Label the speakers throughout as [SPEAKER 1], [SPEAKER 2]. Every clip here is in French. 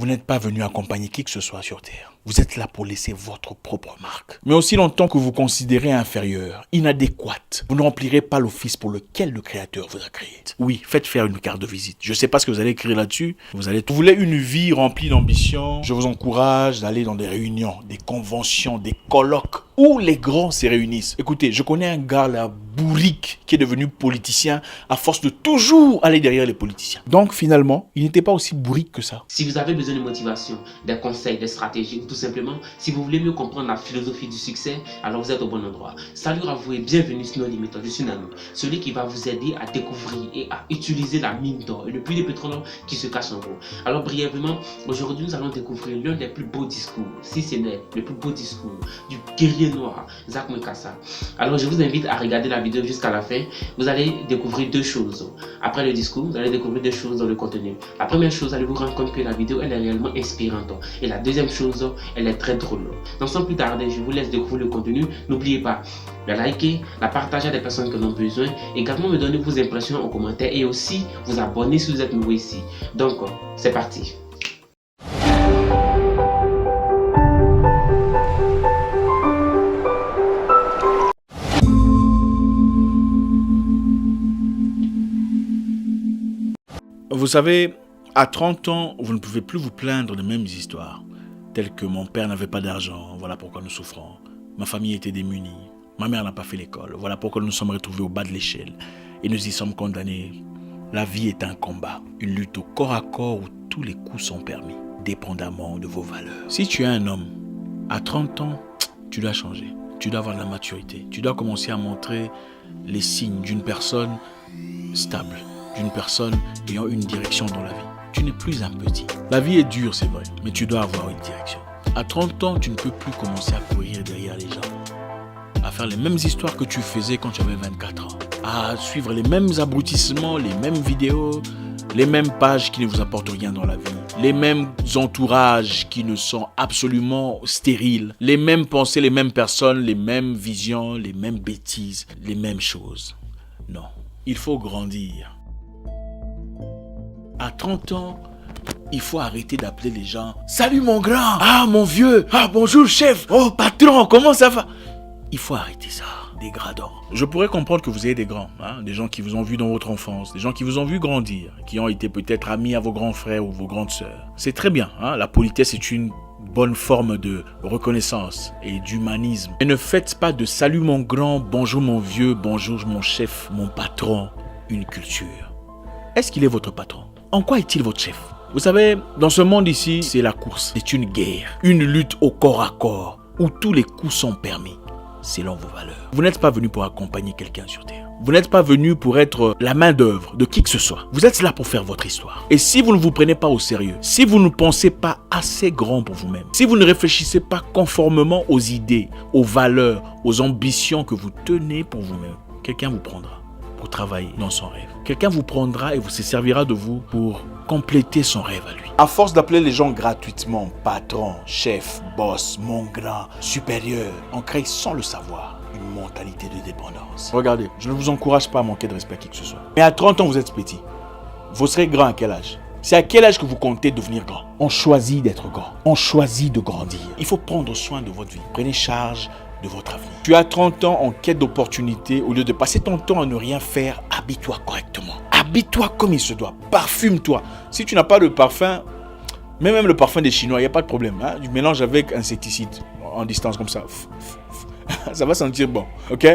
[SPEAKER 1] Vous n'êtes pas venu accompagner qui que ce soit sur Terre. Vous êtes là pour laisser votre propre marque. Mais aussi longtemps que vous considérez inférieur, inadéquate, vous ne remplirez pas l'office pour lequel le Créateur vous a créé. Oui, faites faire une carte de visite. Je ne sais pas ce que vous allez écrire là-dessus. Vous voulez une vie remplie d'ambition. Je vous encourage d'aller dans des réunions, des conventions, des colloques où les grands se réunissent. Écoutez, je connais un gars là, bourrique, qui est devenu politicien à force de toujours aller derrière les politiciens. Donc finalement, il n'était pas aussi bourrique que ça.
[SPEAKER 2] Si vous avez besoin de motivation, des conseils, des stratégies, ou tout simplement, si vous voulez mieux comprendre la philosophie du succès, alors vous êtes au bon endroit. Salut à vous et bienvenue sur No Limit. Je suis Nano, celui qui va vous aider à découvrir et à utiliser la mine d'or et le puits de pétrole qui se cache en vous. Alors brièvement, aujourd'hui nous allons découvrir l'un des plus beaux discours, si ce n'est le plus beau discours du guerrier noir, Zach Mukasa. Alors je vous invite à regarder la vidéo jusqu'à la fin. Vous allez découvrir deux choses. Après le discours, vous allez découvrir deux choses dans le contenu. La première chose, allez vous rendre compte que la vidéo elle est réellement inspirante. Et la deuxième chose, elle est très drôle. Donc sans plus tarder, je vous laisse découvrir le contenu. N'oubliez pas de liker, la partager à des personnes qui en ont besoin. Également me donner vos impressions en commentaire et aussi vous abonner si vous êtes nouveau ici. Donc c'est parti.
[SPEAKER 1] Vous savez, à 30 ans, vous ne pouvez plus vous plaindre des mêmes histoires, telles que mon père n'avait pas d'argent, voilà pourquoi nous souffrons. Ma famille était démunie, ma mère n'a pas fait l'école, voilà pourquoi nous nous sommes retrouvés au bas de l'échelle et nous y sommes condamnés. La vie est un combat, une lutte au corps à corps où tous les coups sont permis, dépendamment de vos valeurs. Si tu es un homme, à 30 ans, tu dois changer, tu dois avoir de la maturité, tu dois commencer à montrer les signes d'une personne stable, d'une personne ayant une direction dans la vie. Tu n'es plus un petit. La vie est dure, c'est vrai, mais tu dois avoir une direction. À 30 ans, tu ne peux plus commencer à courir derrière les gens, à faire les mêmes histoires que tu faisais quand tu avais 24 ans, à suivre les mêmes abrutissements, les mêmes vidéos, les mêmes pages qui ne vous apportent rien dans la vie, les mêmes entourages qui ne sont absolument stériles, les mêmes pensées, les mêmes personnes, les mêmes visions, les mêmes bêtises, les mêmes choses. Non, il faut grandir. À 30 ans, il faut arrêter d'appeler les gens « Salut mon grand !»« Ah mon vieux !»« Ah bonjour chef !»« Oh patron, comment ça va ?» Il faut arrêter ça, dégradant. Je pourrais comprendre que vous ayez des grands, des gens qui vous ont vu dans votre enfance, des gens qui vous ont vu grandir, qui ont été peut-être amis à vos grands frères ou vos grandes sœurs. C'est très bien, la politesse est une bonne forme de reconnaissance et d'humanisme. Mais ne faites pas de « Salut mon grand »,« Bonjour mon vieux »,« Bonjour mon chef »,« Mon patron » une culture. Est-ce qu'il est votre patron ? En quoi est-il votre chef? Vous savez, dans ce monde ici, c'est la course. C'est une guerre, une lutte au corps à corps, où tous les coups sont permis, selon vos valeurs. Vous n'êtes pas venu pour accompagner quelqu'un sur Terre. Vous n'êtes pas venu pour être la main d'œuvre de qui que ce soit. Vous êtes là pour faire votre histoire. Et si vous ne vous prenez pas au sérieux, si vous ne pensez pas assez grand pour vous-même, si vous ne réfléchissez pas conformément aux idées, aux valeurs, aux ambitions que vous tenez pour vous-même, quelqu'un vous prendra pour travailler dans son rêve. Quelqu'un vous prendra et se servira de vous pour compléter son rêve à lui. À force d'appeler les gens gratuitement patron, chef, boss, mon grand, supérieur, on crée sans le savoir une mentalité de dépendance. Regardez, je ne vous encourage pas à manquer de respect à qui que ce soit. Mais à 30 ans, vous êtes petit. Vous serez grand à quel âge? C'est à quel âge que vous comptez devenir grand? On choisit d'être grand. On choisit de grandir. Il faut prendre soin de votre vie. Prenez charge de votre avenir. Tu as 30 ans en quête d'opportunités, au lieu de passer ton temps à ne rien faire, habille-toi correctement. Habille-toi comme il se doit. Parfume-toi. Si tu n'as pas de parfum, mais même le parfum des Chinois, il n'y a pas de problème. Du mélange avec insecticide en distance comme ça. Ça va sentir bon. Ok?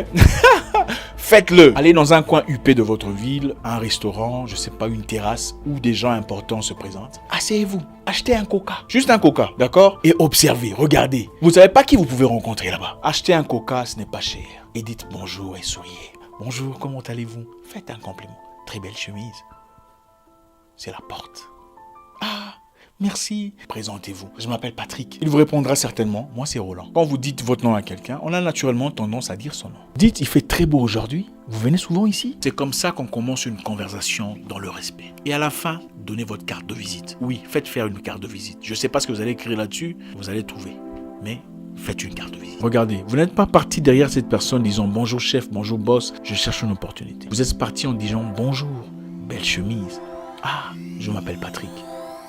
[SPEAKER 1] Faites-le. Allez dans un coin huppé de votre ville, un restaurant, je ne sais pas, une terrasse où des gens importants se présentent. Asseyez-vous. Achetez un coca. Juste un coca, d'accord? Et observez, regardez. Vous ne savez pas qui vous pouvez rencontrer là-bas. Achetez un coca, ce n'est pas cher. Et dites bonjour et souriez. Bonjour, comment allez-vous? Faites un compliment. Très belle chemise. C'est la porte. Ah, merci. Présentez-vous. Je m'appelle Patrick. Il vous répondra certainement. Moi, c'est Roland. Quand vous dites votre nom à quelqu'un, on a naturellement tendance à dire son nom. Dites, il fait très beau aujourd'hui. Vous venez souvent ici? C'est comme ça qu'on commence une conversation dans le respect. Et à la fin, donnez votre carte de visite. Oui, faites faire une carte de visite. Je ne sais pas ce que vous allez écrire là-dessus. Vous allez trouver. Mais faites une carte de visite. Regardez, vous n'êtes pas parti derrière cette personne disant bonjour chef, bonjour boss, je cherche une opportunité. Vous êtes parti en disant bonjour, belle chemise. Ah, je m'appelle Patrick.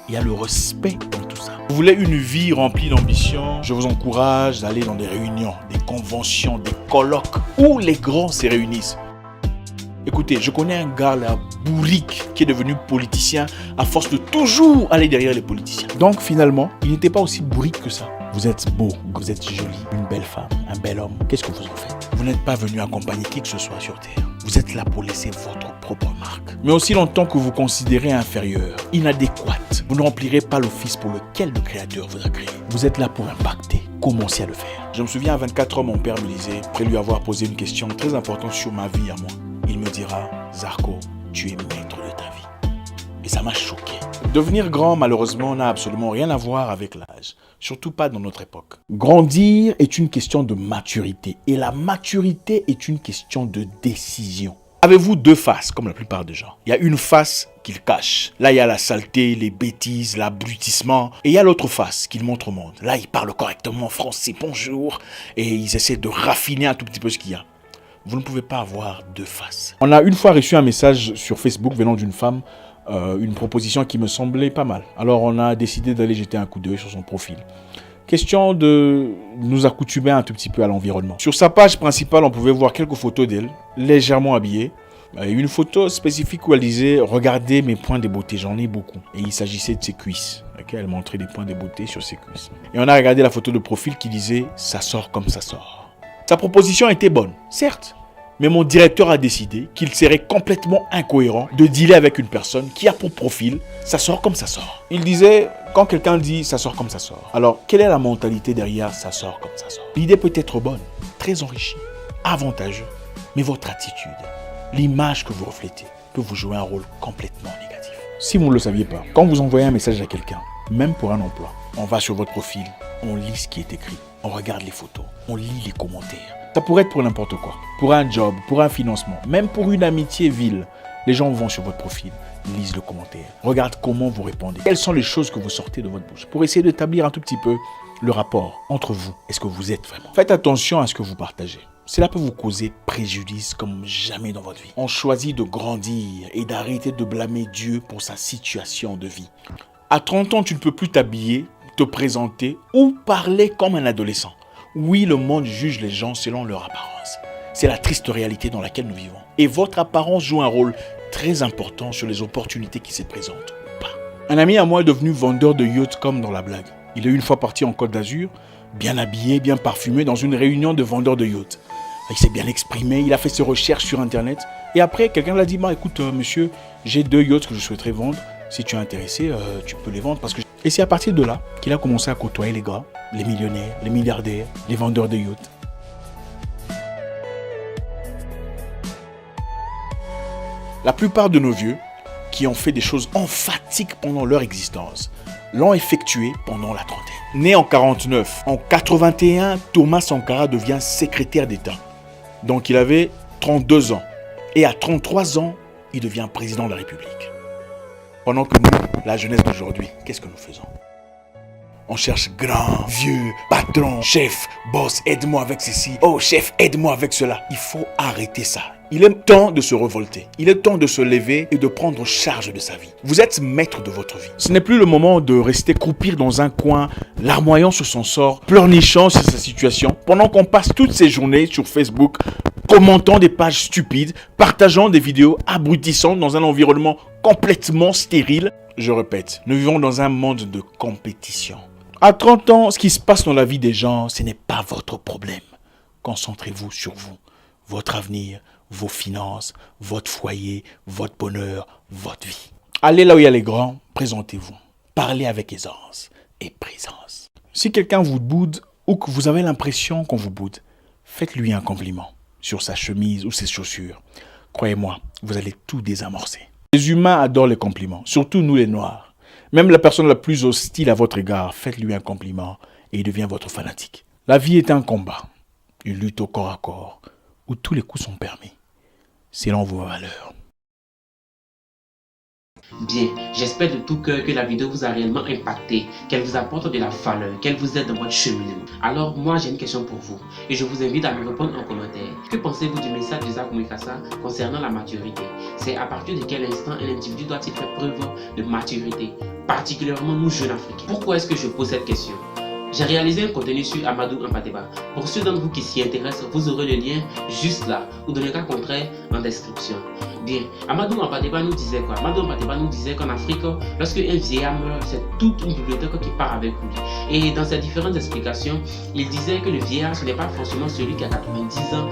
[SPEAKER 1] Il y a le respect dans tout Vous voulez une vie remplie d'ambition? Je vous encourage d'aller dans des réunions, des conventions, des colloques où les grands se réunissent. Écoutez, je connais un gars là, bourrique, qui est devenu politicien à force de toujours aller derrière les politiciens. Donc finalement, il n'était pas aussi bourrique que ça. Vous êtes beau, vous êtes jolie, une belle femme, un bel homme. Qu'est-ce que vous en faites? Vous n'êtes pas venu accompagner qui que ce soit sur Terre. Vous êtes là pour laisser votre propre marque. Mais aussi longtemps que vous considérez inférieur, inadéquate, vous ne remplirez pas l'office pour lequel le Créateur vous a créé. Vous êtes là pour impacter. Commencez à le faire. Je me souviens à 24 ans, mon père me disait, après lui avoir posé une question très importante sur ma vie à moi, il me dira, Zarko, tu es maître de ta vie. Et ça m'a choqué. Devenir grand, malheureusement, n'a absolument rien à voir avec l'âge. Surtout pas dans notre époque. Grandir est une question de maturité. Et la maturité est une question de décision. Avez-vous deux faces, comme la plupart des gens? Il y a une face qu'ils cachent. Là, il y a la saleté, les bêtises, l'abrutissement. Et il y a l'autre face qu'ils montrent au monde. Là, ils parlent correctement français, bonjour. Et ils essaient de raffiner un tout petit peu ce qu'il y a. Vous ne pouvez pas avoir deux faces. On a une fois reçu un message sur Facebook venant d'une femme, une proposition qui me semblait pas mal. Alors on a décidé d'aller jeter un coup d'œil sur son profil. Question de nous accoutumer un tout petit peu à l'environnement. Sur sa page principale, on pouvait voir quelques photos d'elle, légèrement habillée. Et une photo spécifique où elle disait « Regardez mes points de beauté, j'en ai beaucoup ». Et il s'agissait de ses cuisses. Okay, elle montrait des points de beauté sur ses cuisses. Et on a regardé la photo de profil qui disait « Ça sort comme ça sort ». Sa proposition était bonne, certes, mais mon directeur a décidé qu'il serait complètement incohérent de dealer avec une personne qui a pour profil « ça sort comme ça sort ». Il disait, quand quelqu'un dit « ça sort comme ça sort », alors quelle est la mentalité derrière « ça sort comme ça sort ». L'idée peut être bonne, très enrichie, avantageuse, mais votre attitude, l'image que vous reflétez, peut vous jouer un rôle complètement négatif. Si vous ne le saviez pas, quand vous envoyez un message à quelqu'un, même pour un emploi, on va sur votre profil, on lit ce qui est écrit, on regarde les photos, on lit les commentaires. Ça pourrait être pour n'importe quoi. Pour un job, pour un financement, même pour une amitié vile. Les gens vont sur votre profil, lisent le commentaire, regardent comment vous répondez. Quelles sont les choses que vous sortez de votre bouche pour essayer d'établir un tout petit peu le rapport entre vous. Est-ce que vous êtes vraiment? Faites attention à ce que vous partagez. Cela peut vous causer préjudice comme jamais dans votre vie. On choisit de grandir et d'arrêter de blâmer Dieu pour sa situation de vie. À 30 ans, tu ne peux plus t'habiller, te présenter ou parler comme un adolescent. Oui, le monde juge les gens selon leur apparence. C'est la triste réalité dans laquelle nous vivons. Et votre apparence joue un rôle très important sur les opportunités qui se présentent ou pas. Un ami à moi est devenu vendeur de yachts comme dans la blague. Il est une fois parti en Côte d'Azur, bien habillé, bien parfumé, dans une réunion de vendeurs de yachts. Il s'est bien exprimé, il a fait ses recherches sur Internet. Et après, quelqu'un lui a dit, écoute, monsieur, j'ai 2 yachts que je souhaiterais vendre. Si tu es intéressé, tu peux les vendre. Et c'est à partir de là qu'il a commencé à côtoyer les gars, les millionnaires, les milliardaires, les vendeurs de yachts. La plupart de nos vieux, qui ont fait des choses emphatiques pendant leur existence, l'ont effectué pendant la trentaine. Né en 49, en 81, Thomas Sankara devient secrétaire d'État. Donc il avait 32 ans. Et à 33 ans, il devient président de la République. Pendant que nous, la jeunesse d'aujourd'hui, qu'est-ce que nous faisons? On cherche grand, vieux, patron, chef, boss, aide-moi avec ceci. Oh chef, aide-moi avec cela. Il faut arrêter ça. Il est temps de se révolter. Il est temps de se lever et de prendre charge de sa vie. Vous êtes maître de votre vie. Ce n'est plus le moment de rester croupir dans un coin, larmoyant sur son sort, pleurnichant sur sa situation, pendant qu'on passe toutes ces journées sur Facebook, commentant des pages stupides, partageant des vidéos abrutissantes dans un environnement complètement stérile. Je répète, nous vivons dans un monde de compétition. À 30 ans, ce qui se passe dans la vie des gens, ce n'est pas votre problème. Concentrez-vous sur vous, votre avenir, vos finances, votre foyer, votre bonheur, votre vie. Allez là où il y a les grands, présentez-vous. Parlez avec aisance et présence. Si quelqu'un vous boude ou que vous avez l'impression qu'on vous boude, faites-lui un compliment sur sa chemise ou ses chaussures. Croyez-moi, vous allez tout désamorcer. Les humains adorent les compliments, surtout nous les noirs. Même la personne la plus hostile à votre égard, faites-lui un compliment et il devient votre fanatique. La vie est un combat, une lutte au corps à corps, où tous les coups sont permis, selon vos valeurs.
[SPEAKER 2] Bien, j'espère de tout cœur que la vidéo vous a réellement impacté, qu'elle vous apporte de la valeur, qu'elle vous aide dans votre cheminement. Alors moi j'ai une question pour vous et je vous invite à me répondre en commentaire. Que pensez-vous du message de Zarko Mekassa concernant la maturité? C'est à partir de quel instant un individu doit-il faire preuve de maturité particulièrement nous jeunes Africains. Pourquoi est-ce que je pose cette question? J'ai réalisé un contenu sur Amadou Hampâté-Bâ. Pour ceux d'entre vous qui s'y intéressent, vous aurez le lien juste là, ou dans le cas contraire, en description. Bien, Amadou Hampâté-Bâ nous disait quoi? Amadou Hampâté-Bâ nous disait qu'en Afrique, lorsque un vieillard meurt, c'est toute une bibliothèque qui part avec lui. Et dans ses différentes explications, il disait que le vieillard, ce n'est pas forcément celui qui a 90 ans